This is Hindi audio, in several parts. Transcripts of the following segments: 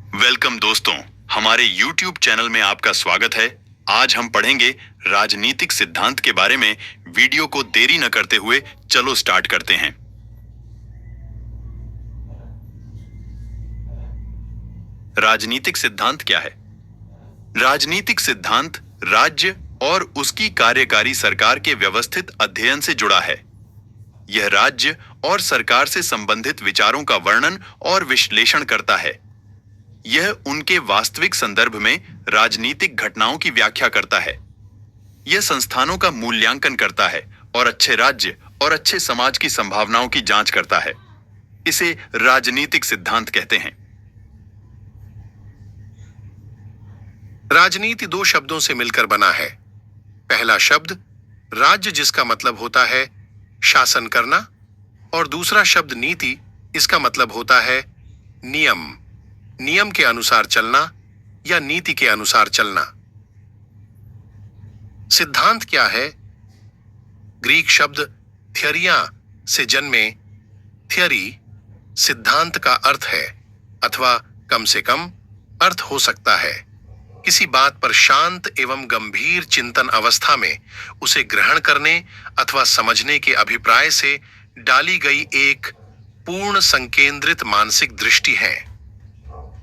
वेलकम दोस्तों, हमारे YouTube चैनल में आपका स्वागत है। आज हम पढ़ेंगे राजनीतिक सिद्धांत के बारे में। वीडियो को देरी न करते हुए चलो स्टार्ट करते हैं। राजनीतिक सिद्धांत क्या है? राजनीतिक सिद्धांत राज्य और उसकी कार्यकारी सरकार के व्यवस्थित अध्ययन से जुड़ा है। यह राज्य और सरकार से संबंधित विचारों का वर्णन और विश्लेषण करता है। यह उनके वास्तविक संदर्भ में राजनीतिक घटनाओं की व्याख्या करता है। यह संस्थानों का मूल्यांकन करता है और अच्छे राज्य और अच्छे समाज की संभावनाओं की जांच करता है। इसे राजनीतिक सिद्धांत कहते हैं। राजनीति दो शब्दों से मिलकर बना है। पहला शब्द राज्य, जिसका मतलब होता है शासन करना, और दूसरा शब्द नीति, इसका मतलब होता है नियम, नियम के अनुसार चलना या नीति के अनुसार चलना। सिद्धांत क्या है? ग्रीक शब्द थियरिया से जन्मे थियरी सिद्धांत का अर्थ है, अथवा कम से कम अर्थ हो सकता है किसी बात पर शांत एवं गंभीर चिंतन अवस्था में उसे ग्रहण करने अथवा समझने के अभिप्राय से डाली गई एक पूर्ण संकेंद्रित मानसिक दृष्टि है।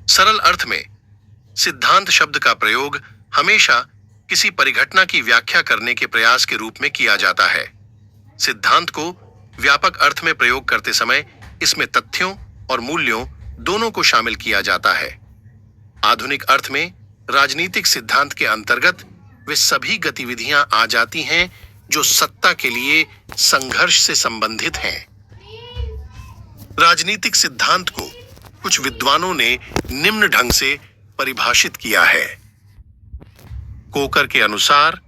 सरल अर्थ में सिद्धांत शब्द का प्रयोग हमेशा किसी परिघटना की व्याख्या करने के प्रयास के रूप में किया जाता है। सिद्धांत को व्यापक अर्थ में प्रयोग करते समय इसमें तथ्यों और मूल्यों दोनों को शामिल किया जाता है। आधुनिक अर्थ में राजनीतिक सिद्धांत के अंतर्गत वे सभी गतिविधियां आ जाती हैं जो सत्ता के लिए संघर्ष से संबंधित हैं। राजनीतिक सिद्धांत को कुछ विद्वानों ने निम्न ढंग से परिभाषित किया है। कोकर के अनुसार,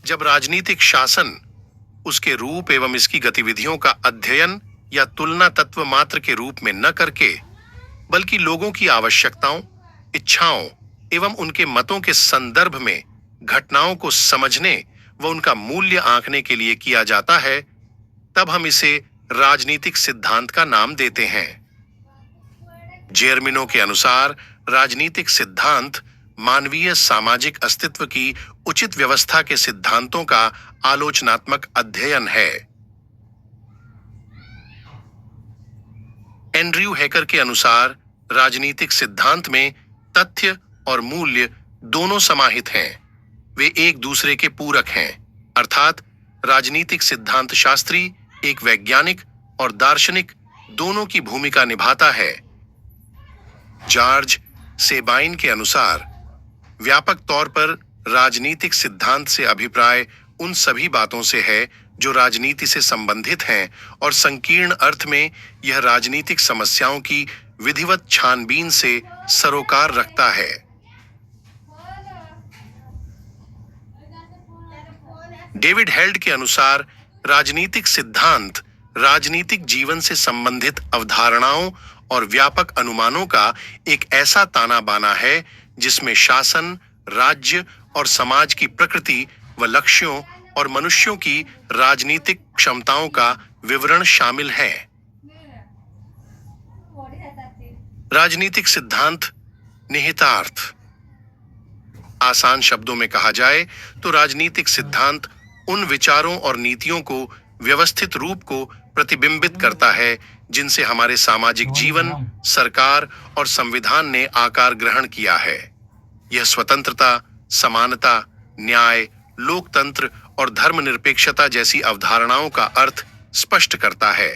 जब राजनीतिक शासन उसके रूप एवं इसकी गतिविधियों का अध्ययन या तुलना तत्व मात्र के रूप में न करके, बल्कि लोगों की आवश्यकताओं, इच्छाओं एवं उनके मतों के संदर्भ में घटनाओं को समझने व उनका मूल्य आंकने के लिए किया जाता है, तब हम इसे राजनीतिक सिद्धांत का नाम देते हैं। जेरमिनो के अनुसार राजनीतिक सिद्धांत मानवीय सामाजिक अस्तित्व की उचित व्यवस्था के सिद्धांतों का आलोचनात्मक अध्ययन है। एंड्रयू हैकर के अनुसार राजनीतिक सिद्धांत में तथ्य और मूल्य दोनों समाहित हैं। वे एक दूसरे के पूरक हैं, अर्थात राजनीतिक सिद्धांत शास्त्री एक वैज्ञानिक और दार्शनिक दोनों की भूमिका निभाता है। जॉर्ज सेबाइन के अनुसार व्यापक तौर पर राजनीतिक सिद्धांत से अभिप्राय उन सभी बातों से है जो राजनीति से संबंधित हैं, और संकीर्ण अर्थ में यह राजनीतिक समस्याओं की विधिवत छानबीन से सरोकार रखता है। डेविड हेल्ड के अनुसार राजनीतिक सिद्धांत राजनीतिक जीवन से संबंधित अवधारणाओं और व्यापक अनुमानों का एक ऐसा ताना बाना है जिसमें शासन, राज्य और समाज की प्रकृति व लक्ष्यों और मनुष्यों की राजनीतिक क्षमताओं का विवरण शामिल है। राजनीतिक सिद्धांत निहितार्थ। आसान शब्दों में कहा जाए तो राजनीतिक सिद्धांत उन विचारों और नीतियों को व्यवस्थित रूप को प्रतिबिंबित करता है जिनसे हमारे सामाजिक जीवन, सरकार और संविधान ने आकार ग्रहण किया है। यह स्वतंत्रता, समानता, न्याय, लोकतंत्र और धर्मनिरपेक्षता जैसी अवधारणाओं का अर्थ स्पष्ट करता है।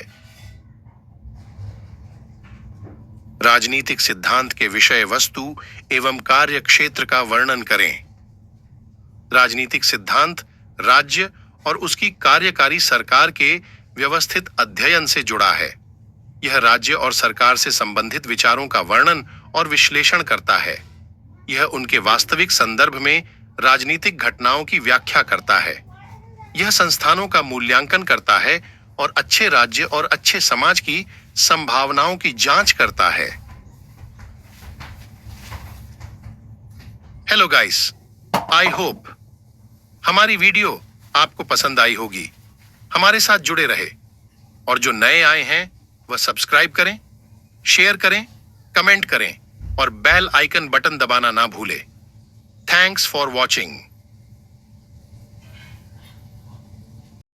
राजनीतिक सिद्धांत के विषय वस्तु एवं कार्य क्षेत्र का वर्णन करें। राजनीतिक सिद्धांत राज्य और उसकी कार्यकारी सरकार के व्यवस्थित अध्ययन से जुड़ा है। यह राज्य और सरकार से संबंधित विचारों का वर्णन और विश्लेषण करता है। यह उनके वास्तविक संदर्भ में राजनीतिक घटनाओं की व्याख्या करता है। यह संस्थानों का मूल्यांकन करता है और अच्छे राज्य और अच्छे समाज की संभावनाओं की जांच करता है। हेलो गाइस, आई होप हमारी वीडियो आपको पसंद आई होगी। हमारे साथ जुड़े रहे, और जो नए आए हैं वह सब्सक्राइब करें, शेयर करें, कमेंट करें और बेल आइकन बटन दबाना ना भूले। Thanks for watching.